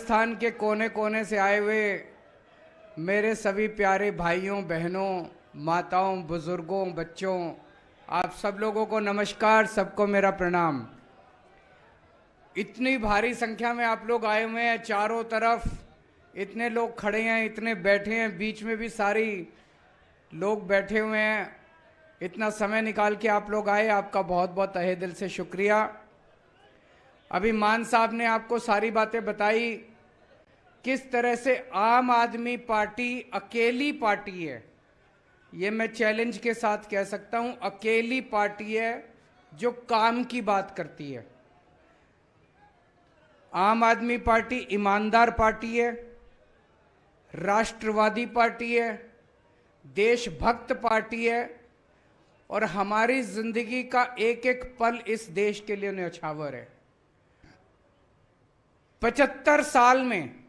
राजस्थान के कोने कोने से आए हुए मेरे सभी प्यारे भाइयों बहनों, माताओं, बुजुर्गों, बच्चों, आप सब लोगों को नमस्कार, सबको मेरा प्रणाम। इतनी भारी संख्या में आप लोग आए हुए हैं, चारों तरफ इतने लोग खड़े हैं, इतने बैठे हैं, बीच में भी सारी लोग बैठे हुए हैं। इतना समय निकाल के आप लोग आए, आपका बहुत बहुत तहे दिल से शुक्रिया। अभी मान साहब ने आपको सारी बातें बताई, किस तरह से आम आदमी पार्टी अकेली पार्टी है। ये मैं चैलेंज के साथ कह सकता हूं, अकेली पार्टी है जो काम की बात करती है। आम आदमी पार्टी ईमानदार पार्टी है, राष्ट्रवादी पार्टी है, देशभक्त पार्टी है और हमारी जिंदगी का एक एक पल इस देश के लिए न्यौछावर है। 75 साल में,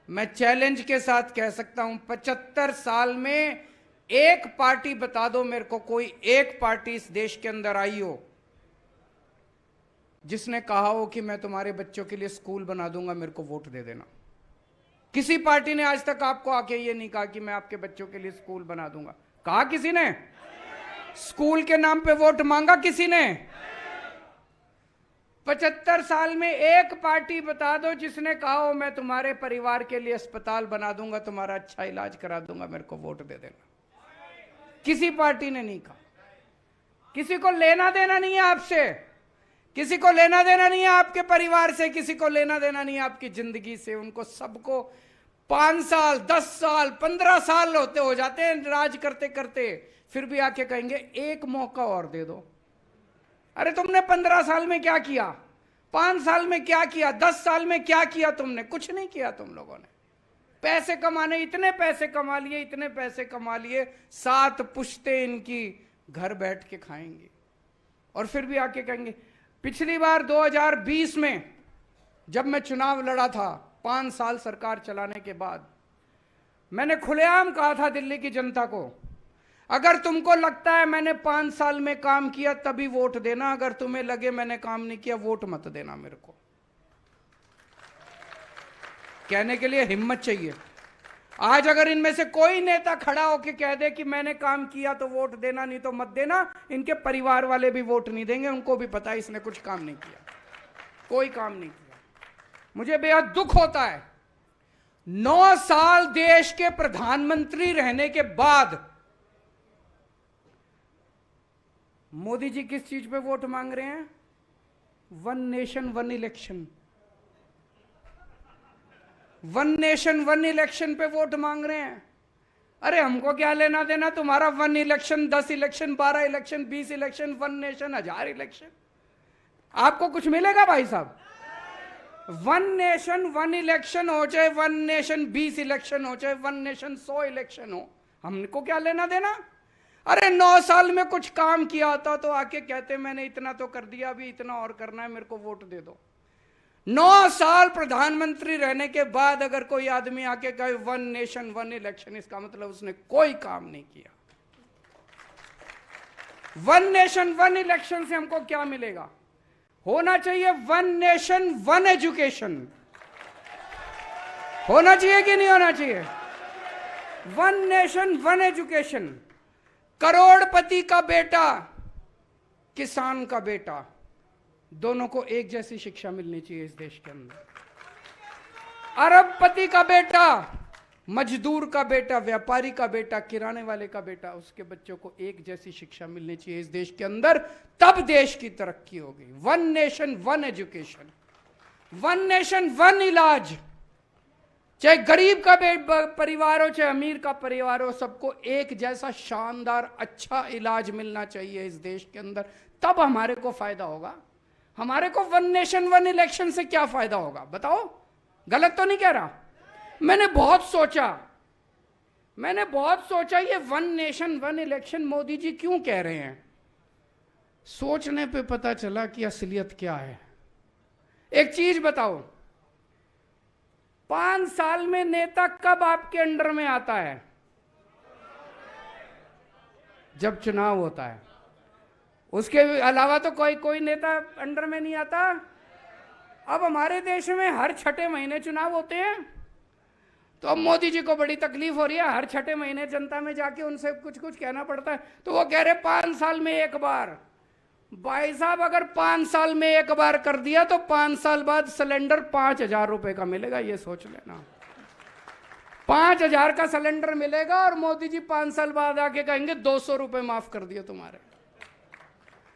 मैं चैलेंज के साथ कह सकता हूं, 75 साल में एक पार्टी बता दो मेरे को, कोई एक पार्टी इस देश के अंदर आई हो जिसने कहा हो कि मैं तुम्हारे बच्चों के लिए स्कूल बना दूंगा, मेरे को वोट दे देना। किसी पार्टी ने आज तक आपको आके ये नहीं कहा कि मैं आपके बच्चों के लिए स्कूल बना दूंगा? कहा किसी ने? स्कूल के नाम पे वोट मांगा किसी ने? 75 साल में एक पार्टी बता दो जिसने कहा हो मैं तुम्हारे परिवार के लिए अस्पताल बना दूंगा, तुम्हारा अच्छा इलाज करा दूंगा, मेरे को वोट दे देना। किसी पार्टी ने नहीं कहा। किसी को लेना देना नहीं है आपसे, किसी को लेना देना नहीं है आपके परिवार से, किसी को लेना देना नहीं है आपकी जिंदगी से। उनको सबको 5 साल, 10 साल, 15 साल होते हो जाते हैं राज करते करते, फिर भी आके कहेंगे एक मौका और दे दो। अरे तुमने 15 साल में क्या किया? 5 साल में क्या किया? 10 साल में क्या किया तुमने? कुछ नहीं किया तुम लोगों ने। पैसे कमाने, इतने पैसे कमा लिए, इतने पैसे कमा लिए, 7 पुश्ते इनकी घर बैठ के खाएंगे और फिर भी आके कहेंगे। पिछली बार 2020 में जब मैं चुनाव लड़ा था, 5 साल सरकार चलाने के बाद, मैंने खुलेआम कहा था दिल्ली की जनता को, अगर तुमको लगता है मैंने 5 साल में काम किया तभी वोट देना, अगर तुम्हें लगे मैंने काम नहीं किया वोट मत देना मेरे को। कहने के लिए हिम्मत चाहिए। आज अगर इनमें से कोई नेता खड़ा होकर कह दे कि मैंने काम किया तो वोट देना, नहीं तो मत देना, इनके परिवार वाले भी वोट नहीं देंगे। उनको भी पता है इसने कुछ काम नहीं किया, कोई काम नहीं किया। मुझे बेहद दुख होता है, 9 साल देश के प्रधानमंत्री रहने के बाद मोदी जी किस चीज पे वोट मांग रहे हैं? 1 नेशन 1 इलेक्शन। 1 नेशन 1 इलेक्शन पे वोट मांग रहे हैं। अरे हमको क्या लेना देना तुम्हारा 1 election, 10 election, 12 election, 20 election, 1 nation, 1000 election. आपको कुछ मिलेगा भाई साहब? 1 नेशन 1 इलेक्शन हो, चाहे 1 नेशन 20 इलेक्शन हो, चाहे 1 नेशन 100 इलेक्शन हो, हमको क्या लेना देना? अरे 9 साल में कुछ काम किया होता तो आके कहते मैंने इतना तो कर दिया, अभी इतना और करना है, मेरे को वोट दे दो। 9 साल प्रधानमंत्री रहने के बाद अगर कोई आदमी आके कहे 1 नेशन 1 इलेक्शन, इसका मतलब उसने कोई काम नहीं किया। 1 नेशन 1 इलेक्शन से हमको क्या मिलेगा? होना चाहिए 1 नेशन 1 एजुकेशन। होना चाहिए कि नहीं होना चाहिए? 1 नेशन 1 एजुकेशन। करोड़पति का बेटा, किसान का बेटा, दोनों को एक जैसी शिक्षा मिलनी चाहिए इस देश के अंदर। अरबपति का बेटा, मजदूर का बेटा, व्यापारी का बेटा, किराने वाले का बेटा, उसके बच्चों को एक जैसी शिक्षा मिलनी चाहिए इस देश के अंदर, तब देश की तरक्की होगी। 1 नेशन 1 एजुकेशन, 1 नेशन 1 इलाज। चाहे गरीब का परिवार हो, चाहे अमीर का परिवार हो, सबको एक जैसा शानदार अच्छा इलाज मिलना चाहिए इस देश के अंदर, तब हमारे को फायदा होगा। हमारे को 1 नेशन 1 इलेक्शन से क्या फायदा होगा बताओ? गलत तो नहीं कह रहा? मैंने बहुत सोचा ये 1 नेशन 1 इलेक्शन मोदी जी क्यों कह रहे हैं। सोचने पे पता चला कि असलियत क्या है। एक चीज बताओ, 5 साल में नेता कब आपके अंडर में आता है? जब चुनाव होता है। उसके अलावा तो कोई नेता अंडर में नहीं आता। अब हमारे देश में हर छठे महीने चुनाव होते हैं, तो अब मोदी जी को बड़ी तकलीफ हो रही है, हर छठे महीने जनता में जाके उनसे कुछ कुछ कहना पड़ता है। तो वो कह रहे 5 साल में एक बार। भाई साहब, अगर 5 साल में एक बार कर दिया तो 5 साल बाद सिलेंडर 5,000 रुपए का मिलेगा, ये सोच लेना। 5,000 का सिलेंडर मिलेगा और मोदी जी 5 साल बाद आके कहेंगे 200 रुपए माफ कर दिए तुम्हारे।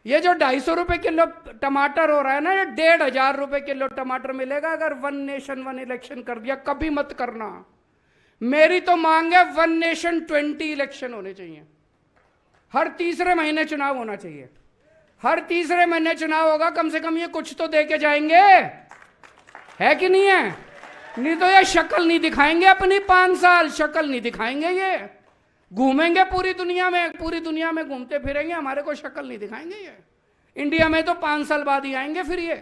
ये जो 250 रुपए किलो टमाटर हो रहा है ना, ये 1,500 रुपए किलो टमाटर मिलेगा अगर 1 नेशन 1 इलेक्शन कर दिया। कभी मत करना। मेरी तो मांग है 1 नेशन 20 इलेक्शन होने चाहिए। हर तीसरे महीने चुनाव होना चाहिए। हर तीसरे महीने चुनाव होगा, कम से कम ये कुछ तो दे के जाएंगे, है कि नहीं है? नहीं तो ये शक्ल नहीं दिखाएंगे अपनी, 5 साल शक्ल नहीं दिखाएंगे। ये घूमेंगे पूरी दुनिया में घूमते फिरेंगे, हमारे को शक्ल नहीं दिखाएंगे। ये इंडिया में तो 5 साल बाद ही आएंगे फिर ये।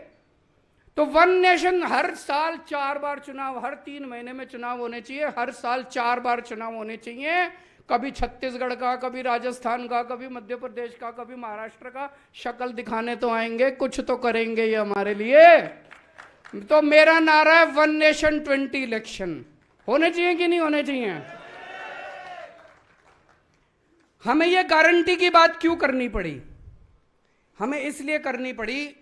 तो 1 नेशन, हर साल 4 बार चुनाव, हर 3 महीने में चुनाव होने चाहिए, हर साल 4 बार चुनाव होने चाहिए। कभी छत्तीसगढ़ का, कभी राजस्थान का, कभी मध्य प्रदेश का, कभी महाराष्ट्र का। शक्ल दिखाने तो आएंगे, कुछ तो करेंगे ये हमारे लिए। तो मेरा नारा है 1 नेशन 20 इलेक्शन। होने चाहिए कि नहीं होने चाहिए? हमें ये गारंटी की बात क्यों करनी पड़ी? हमें इसलिए करनी पड़ी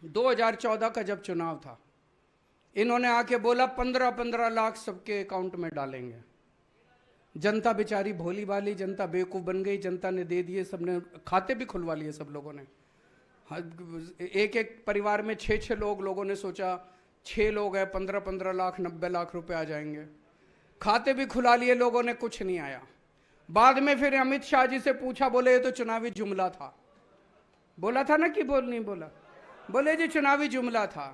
2014 का जब चुनाव था, इन्होंने आके बोला 15-15 लाख सबके अकाउंट में डालेंगे। जनता बेचारी भोली भाली, जनता बेवकूफ बन गई, जनता ने दे दिए, सबने खाते भी खुलवा लिए सब लोगों ने। एक एक परिवार में 6-6 लोगों ने सोचा 6 लोग हैं, 15-15 लाख 90 लाख रुपए आ जाएंगे। खाते भी खुला लिए लोगों ने, कुछ नहीं आया। बाद में फिर अमित शाह जी से पूछा, बोले ये तो चुनावी जुमला था। बोला था ना कि नहीं बोला? बोले जी चुनावी जुमला था।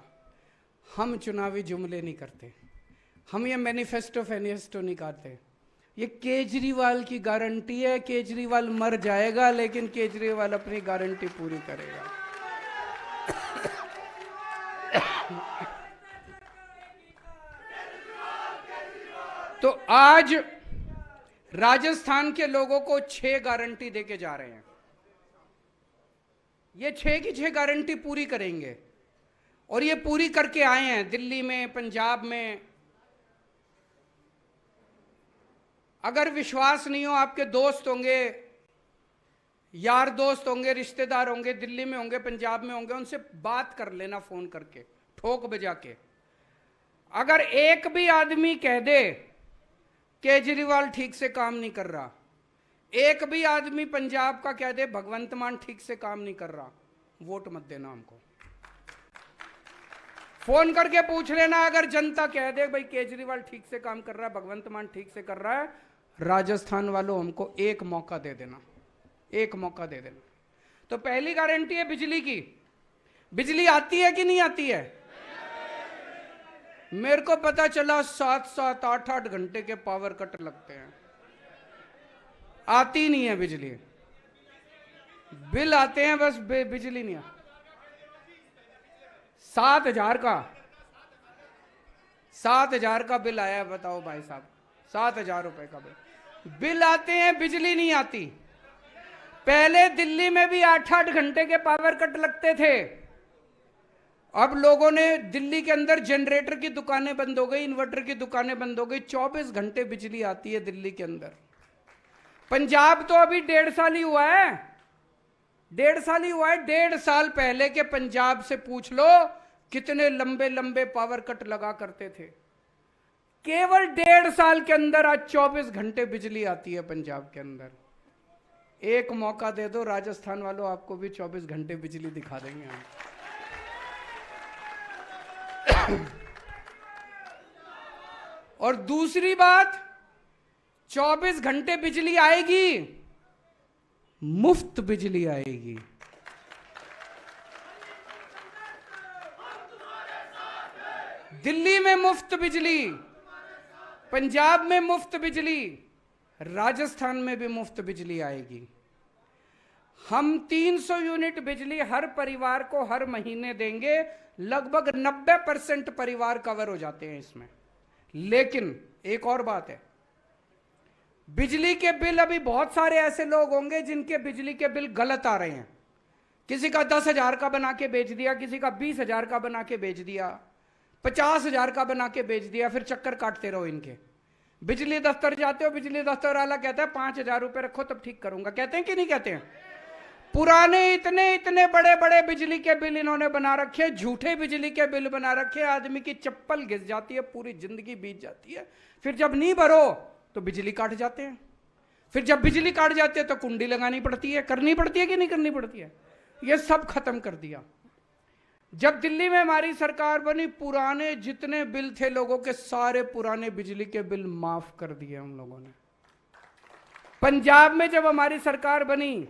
हम चुनावी जुमले नहीं करते, हम ये मैनिफेस्टो नहीं करते। ये केजरीवाल की गारंटी है। केजरीवाल मर जाएगा लेकिन केजरीवाल अपनी गारंटी पूरी करेगा। तो आज राजस्थान के लोगों को 6 गारंटी देके जा रहे हैं। ये 6 की 6 गारंटी पूरी करेंगे और ये पूरी करके आए हैं दिल्ली में, पंजाब में। अगर विश्वास नहीं हो, आपके दोस्त होंगे, यार दोस्त होंगे, रिश्तेदार होंगे, दिल्ली में होंगे, पंजाब में होंगे, उनसे बात कर लेना फोन करके, ठोक बजा के। अगर एक भी आदमी कह दे केजरीवाल ठीक से काम नहीं कर रहा, एक भी आदमी पंजाब का कह दे भगवंत मान ठीक से काम नहीं कर रहा, वोट मत देना हमको। फोन करके पूछ लेना। अगर जनता कह दे भाई केजरीवाल ठीक से काम कर रहा है, भगवंत मान ठीक से कर रहा है, राजस्थान वालों हमको एक मौका दे देना, एक मौका दे देना। तो पहली गारंटी है बिजली की। बिजली आती है कि नहीं आती है? मेरे को पता चला 7-7, 8-8 घंटे के पावर कट लगते हैं, आती नहीं है बिजली। बिल आते हैं बस, बिजली नहीं आती। 7,000 का बिल आया है, बताओ भाई साहब, 7,000 रुपए का बिल आते हैं, बिजली नहीं आती। पहले दिल्ली में भी 8-8 घंटे के पावर कट लगते थे। अब लोगों ने, दिल्ली के अंदर जनरेटर की दुकानें बंद हो गई, इन्वर्टर की दुकानें बंद हो गई, 24 घंटे बिजली आती है दिल्ली के अंदर। पंजाब तो अभी 1.5 साल ही हुआ है, 1.5 साल ही हुआ है। 1.5 साल पहले के पंजाब से पूछ लो कितने लंबे लंबे पावर कट लगा करते थे। केवल 1.5 साल के अंदर आज 24 घंटे बिजली आती है पंजाब के अंदर। एक मौका दे दो राजस्थान वालों, आपको भी 24 घंटे बिजली दिखा देंगे हम। और दूसरी बात, 24 घंटे बिजली आएगी, मुफ्त बिजली आएगी। दिल्ली में मुफ्त बिजली, पंजाब में मुफ्त बिजली, राजस्थान में भी मुफ्त बिजली आएगी। हम 300 यूनिट बिजली हर परिवार को हर महीने देंगे। लगभग 90% परिवार कवर हो जाते हैं इसमें। लेकिन एक और बात है, बिजली के बिल, अभी बहुत सारे ऐसे लोग होंगे जिनके बिजली के बिल गलत आ रहे हैं। किसी का 10,000 का बना के बेच दिया, किसी का 20,000 का बना के बेच दिया, 50,000 का बना के बेच दिया, फिर चक्कर काटते रहो इनके। बिजली दफ्तर जाते हो, बिजली दफ्तर वाला कहता है 5,000 रुपए रखो तब ठीक करूंगा, कहते हैं कि नहीं कहते हैं? पुराने इतने इतने बड़े बड़े बिजली के बिल इन्होंने बना रखे, झूठे बिजली के बिल बना रखे, आदमी की चप्पल घिस जाती है, पूरी जिंदगी बीत जाती है, फिर जब नहीं भरो तो बिजली काट जाते हैं, फिर जब बिजली काट जाती है तो कुंडी लगानी पड़ती है, करनी पड़ती है कि नहीं करनी पड़ती है? ये सब खत्म कर दिया। जब दिल्ली में हमारी सरकार बनी, पुराने जितने बिल थे लोगों के, सारे पुराने बिजली के बिल माफ कर दिए हम लोगों ने। पंजाब में जब हमारी सरकार बनी,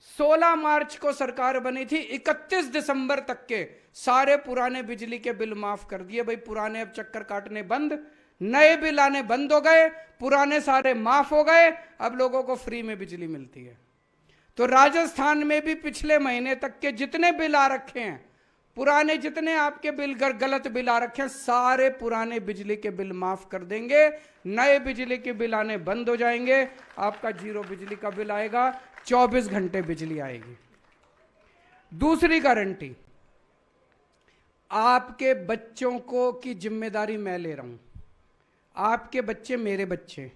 16 मार्च को सरकार बनी थी, 31 दिसंबर तक के सारे पुराने बिजली के बिल माफ कर दिए। भाई पुराने अब चक्कर काटने बंद, नए बिल आने बंद हो गए, पुराने सारे माफ हो गए, अब लोगों को फ्री में बिजली मिलती है। तो राजस्थान में भी पिछले महीने तक के जितने बिल आ रखे हैं, पुराने जितने आपके बिल गलत बिल आ रखे हैं, सारे पुराने बिजली के बिल माफ कर देंगे, नए बिजली के बिल आने बंद हो जाएंगे, आपका जीरो बिजली का बिल आएगा, 24 घंटे बिजली आएगी। दूसरी गारंटी, आपके बच्चों को की जिम्मेदारी मैं ले रहा हूं। आपके बच्चे मेरे बच्चे,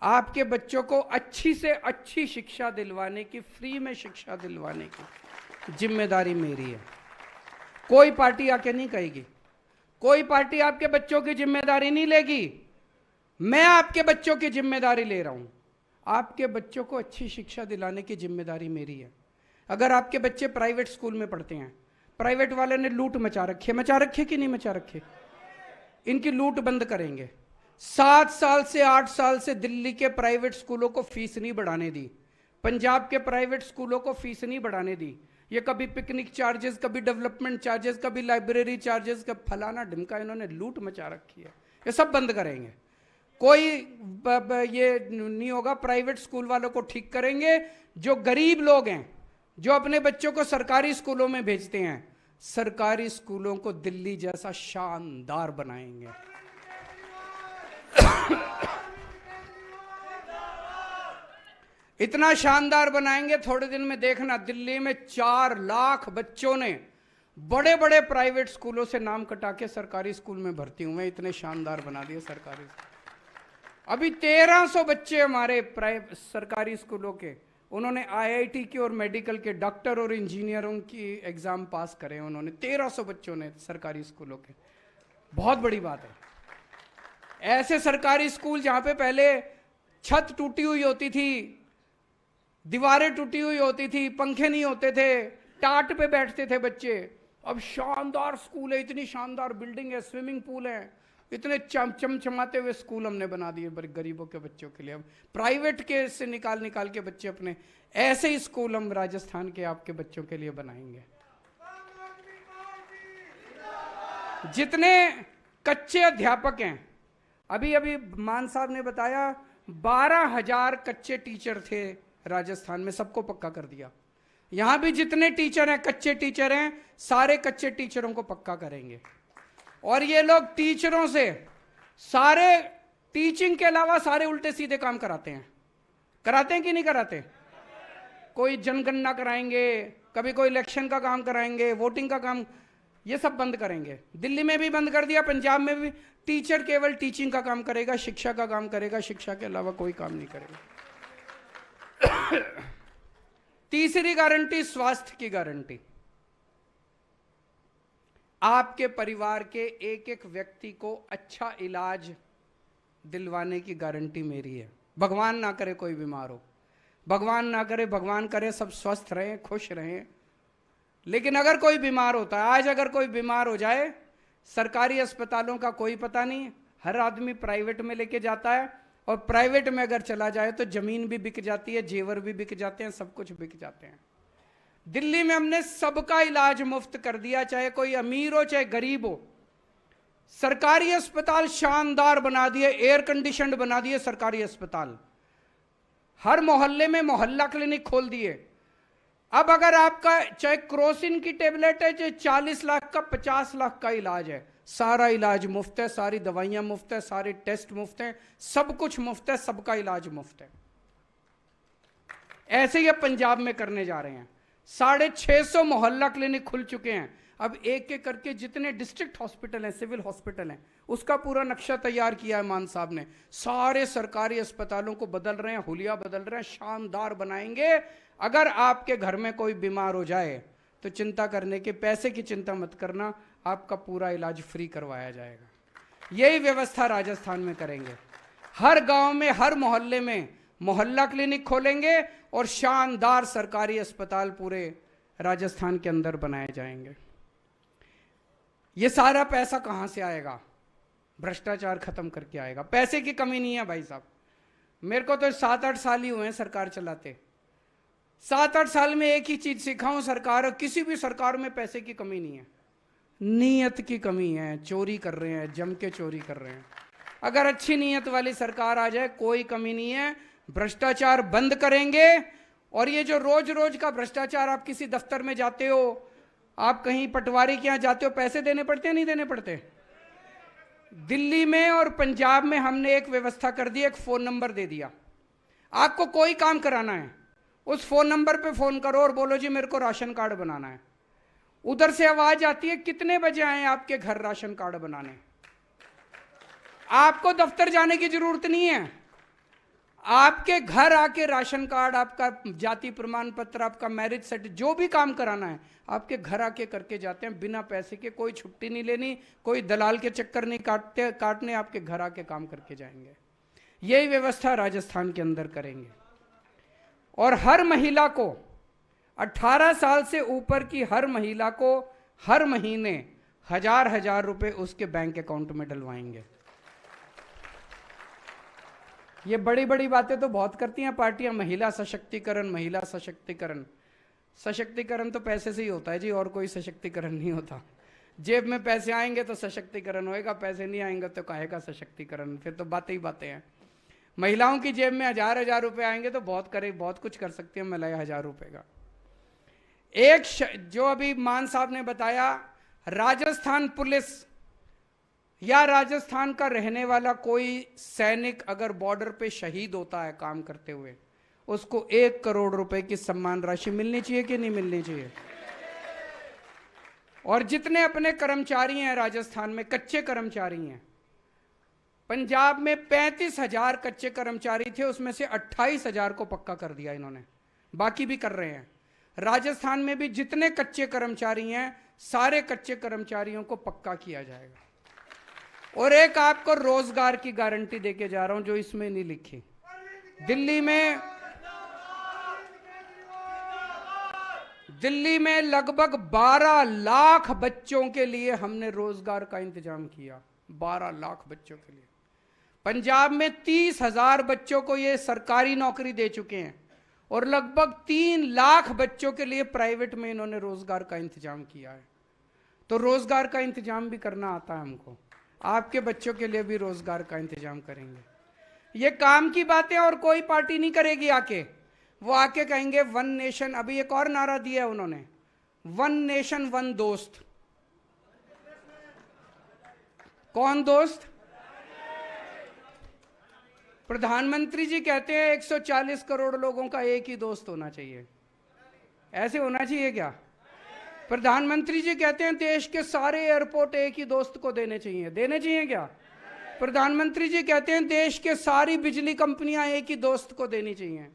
आपके बच्चों को अच्छी से अच्छी शिक्षा दिलवाने की, फ्री में शिक्षा दिलवाने की जिम्मेदारी मेरी है। कोई पार्टी आके नहीं कहेगी, कोई पार्टी आपके बच्चों की जिम्मेदारी नहीं लेगी, मैं आपके बच्चों की जिम्मेदारी ले रहा हूं। आपके बच्चों को अच्छी शिक्षा दिलाने की जिम्मेदारी मेरी है। अगर आपके बच्चे प्राइवेट स्कूल में पढ़ते हैं, प्राइवेट वाले ने लूट मचा रखी है, मचा रखे कि नहीं मचा रखे, इनकी लूट बंद करेंगे। 7 साल से 8 साल से दिल्ली के प्राइवेट स्कूलों को फीस नहीं बढ़ाने दी, पंजाब के प्राइवेट स्कूलों को फीस नहीं बढ़ाने दी। ये कभी पिकनिक चार्जेस, कभी डेवलपमेंट चार्जेस, कभी लाइब्रेरी चार्जेस, कभी फलाना ढिमका, इन्होंने लूट मचा रखी है। ये सब बंद करेंगे। कोई ये नहीं होगा, प्राइवेट स्कूल वालों को ठीक करेंगे। जो गरीब लोग हैं, जो अपने बच्चों को सरकारी स्कूलों में भेजते हैं, सरकारी स्कूलों को दिल्ली जैसा शानदार बनाएंगे। इतना शानदार बनाएंगे, थोड़े दिन में देखना, दिल्ली में 4 लाख बच्चों ने बड़े बड़े प्राइवेट स्कूलों से नाम कटा के सरकारी स्कूल में भर्ती हुए। इतने शानदार बना दिए सरकारी। अभी 1300 बच्चे हमारे सरकारी स्कूलों के, उन्होंने आईआईटी की और मेडिकल के डॉक्टर और इंजीनियरों की एग्जाम पास करे उन्होंने, 1300 बच्चों ने सरकारी स्कूलों के। बहुत बड़ी बात है। ऐसे सरकारी स्कूल जहां पे पहले छत टूटी हुई होती थी, दीवारें टूटी हुई होती थी, पंखे नहीं होते थे, टाट पे बैठते थे बच्चे, अब शानदार स्कूल है, इतनी शानदार बिल्डिंग है, स्विमिंग पूल है, इतने चमचमाते हुए स्कूल हमने बना दिए गरीबों के बच्चों के लिए। अब प्राइवेट के से निकाल के बच्चे अपने, ऐसे ही स्कूल हम राजस्थान के आपके बच्चों के लिए बनाएंगे। जितने कच्चे अध्यापक हैं, अभी मान साहब ने बताया 12,000 कच्चे टीचर थे राजस्थान में, सबको पक्का कर दिया। यहां भी जितने टीचर हैं, कच्चे टीचर हैं, सारे कच्चे टीचरों को पक्का करेंगे। और ये लोग टीचरों से सारे टीचिंग के अलावा सारे उल्टे सीधे काम कराते हैं कि नहीं कराते? कोई जनगणना कराएंगे, कभी कोई इलेक्शन का काम कराएंगे, वोटिंग का काम, ये सब बंद करेंगे। दिल्ली में भी बंद कर दिया, पंजाब में भी। टीचर केवल टीचिंग का काम करेगा, शिक्षा का काम करेगा, शिक्षा के अलावा कोई काम नहीं करेगा। तीसरी गारंटी, स्वास्थ्य की गारंटी। आपके परिवार के एक एक व्यक्ति को अच्छा इलाज दिलवाने की गारंटी मेरी है। भगवान ना करे कोई बीमार हो, भगवान ना करे, भगवान करे सब स्वस्थ रहें, खुश रहें। लेकिन अगर कोई बीमार होता है, आज अगर कोई बीमार हो जाए, सरकारी अस्पतालों का कोई पता नहीं, हर आदमी प्राइवेट में लेके जाता है, और प्राइवेट में अगर चला जाए तो जमीन भी बिक जाती है, जेवर भी बिक जाते हैं, सब कुछ बिक जाते हैं। दिल्ली में हमने सबका इलाज मुफ्त कर दिया, चाहे कोई अमीर हो चाहे गरीब हो। सरकारी अस्पताल शानदार बना दिए, एयर कंडीशनड बना दिए सरकारी अस्पताल। हर मोहल्ले में मोहल्ला क्लिनिक खोल दिए। अब अगर आपका चाहे क्रोसिन की टेबलेट है, चाहे 40 लाख का 50 लाख का इलाज है, सारा इलाज मुफ्त है, सारी दवाइयां मुफ्त है, सारे टेस्ट मुफ्त हैं, सब कुछ मुफ्त है, सबका इलाज मुफ्त है। ऐसे ही पंजाब में करने जा रहे हैं। 650 मोहल्ला क्लिनिक खुल चुके हैं। अब एक एक करके जितने डिस्ट्रिक्ट हॉस्पिटल हैं, सिविल हॉस्पिटल हैं, उसका पूरा नक्शा तैयार किया है मान साहब ने। सारे सरकारी अस्पतालों को बदल रहे हैं, हुलिया बदल रहे हैं, शानदार बनाएंगे। अगर आपके घर में कोई बीमार हो जाए तो चिंता करने के, पैसे की चिंता मत करना, आपका पूरा इलाज फ्री करवाया जाएगा। यही व्यवस्था राजस्थान में करेंगे। हर गांव में, हर मोहल्ले में मोहल्ला क्लिनिक खोलेंगे और शानदार सरकारी अस्पताल पूरे राजस्थान के अंदर बनाए जाएंगे। ये सारा पैसा कहां से आएगा? भ्रष्टाचार खत्म करके आएगा। पैसे की कमी नहीं है भाई साहब। मेरे को तो 7-8 साल ही हुए हैं सरकार चलाते। 7-8 साल में एक ही चीज सीखा हूं, सरकार, किसी भी सरकार में पैसे की कमी नहीं है, नीयत की कमी है। चोरी कर रहे हैं, जम के चोरी कर रहे हैं। अगर अच्छी नीयत वाली सरकार आ जाए, कोई कमी नहीं है। भ्रष्टाचार बंद करेंगे। और ये जो रोज रोज का भ्रष्टाचार, आप किसी दफ्तर में जाते हो, आप कहीं पटवारी के यहां जाते हो, पैसे देने पड़ते हैं, नहीं देने पड़ते? दिल्ली में और पंजाब में हमने एक व्यवस्था कर दी, एक फोन नंबर दे दिया। आपको कोई काम कराना है, उस फोन नंबर पे फोन करो और बोलो जी मेरे को राशन कार्ड बनाना है। उधर से आवाज आती है, कितने बजे आए आपके घर राशन कार्ड बनाने। आपको दफ्तर जाने की जरूरत नहीं है। आपके घर आके राशन कार्ड, आपका जाति प्रमाण पत्र, आपका मैरिज सर्टिफिकेट, जो भी काम कराना है आपके घर आके करके जाते हैं, बिना पैसे के। कोई छुट्टी नहीं लेनी, कोई दलाल के चक्कर नहीं काटने, आपके घर आके काम करके जाएंगे। यही व्यवस्था राजस्थान के अंदर करेंगे। और हर महिला को, 18 साल से ऊपर की हर महिला को हर महीने 1000 रुपए उसके बैंक अकाउंट में डलवाएंगे। ये बड़ी बड़ी बातें तो बहुत करती हैं पार्टियां, महिला सशक्तिकरण, महिला सशक्तिकरण। सशक्तिकरण तो पैसे से ही होता है जी, और कोई सशक्तिकरण नहीं होता। जेब में पैसे आएंगे तो सशक्तिकरण होएगा, पैसे नहीं आएंगे तो काहे का सशक्तिकरण? फिर तो बातें ही बातें हैं। महिलाओं की जेब में 1000 रुपए आएंगे तो बहुत कुछ कर सकती है महिलाएं 1000 रुपए का। जो अभी मान साहब ने बताया, राजस्थान पुलिस या राजस्थान का रहने वाला कोई सैनिक अगर बॉर्डर पे शहीद होता है काम करते हुए, उसको 1 करोड़ रुपए की सम्मान राशि मिलनी चाहिए कि नहीं मिलनी चाहिए? और जितने अपने कर्मचारी हैं राजस्थान में, कच्चे कर्मचारी हैं, पंजाब में 35,000 कच्चे कर्मचारी थे, उसमें से 28,000 को पक्का कर दिया इन्होंने, बाकी भी कर रहे हैं। राजस्थान में भी जितने कच्चे कर्मचारी हैं, सारे कच्चे कर्मचारियों को पक्का किया जाएगा। और एक आपको रोजगार की गारंटी देके जा रहा हूं, जो इसमें नहीं लिखी। दिल्ली में लगभग 12 लाख बच्चों के लिए हमने रोजगार का इंतजाम किया। 12 लाख बच्चों के लिए। पंजाब में 30,000 बच्चों को ये सरकारी नौकरी दे चुके हैं और लगभग 3 लाख बच्चों के लिए प्राइवेट में इन्होंने रोजगार का इंतजाम किया है। तो रोजगार का इंतजाम भी करना आता है हमको। आपके बच्चों के लिए भी रोजगार का इंतजाम करेंगे। ये काम की बातें और कोई पार्टी नहीं करेगी। आके वो आके कहेंगे 1 नेशन। अभी एक और नारा दिया है उन्होंने, 1 नेशन 1 दोस्त। कौन दोस्त? प्रधानमंत्री जी कहते हैं 140 करोड़ लोगों का एक ही दोस्त होना चाहिए। ऐसे होना चाहिए क्या? प्रधानमंत्री जी कहते हैं देश के सारे एयरपोर्ट एक ही दोस्त को देने चाहिए क्या? प्रधानमंत्री जी कहते हैं देश के सारी बिजली कंपनियां एक ही दोस्त को देनी चाहिए।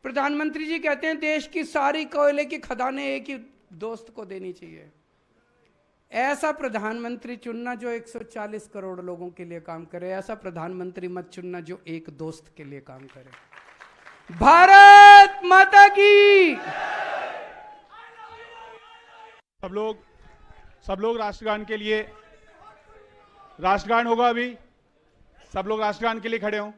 प्रधानमंत्री जी कहते हैं देश की सारी कोयले की खदानें एक ही दोस्त को देनी चाहिए। ऐसा प्रधानमंत्री चुनना जो 140 करोड़ लोगों के लिए काम करे। ऐसा प्रधानमंत्री मत चुनना जो एक दोस्त के लिए काम करे। भारत माता की। सब लोग राष्ट्रगान के लिए, राष्ट्रगान होगा अभी, सब लोग राष्ट्रगान के लिए खड़े हों।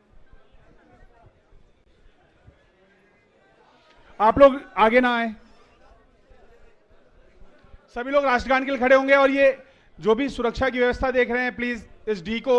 आप लोग आगे ना आए, सभी लोग राष्ट्रगान के लिए खड़े होंगे। और ये जो भी सुरक्षा की व्यवस्था देख रहे हैं, प्लीज इस डी को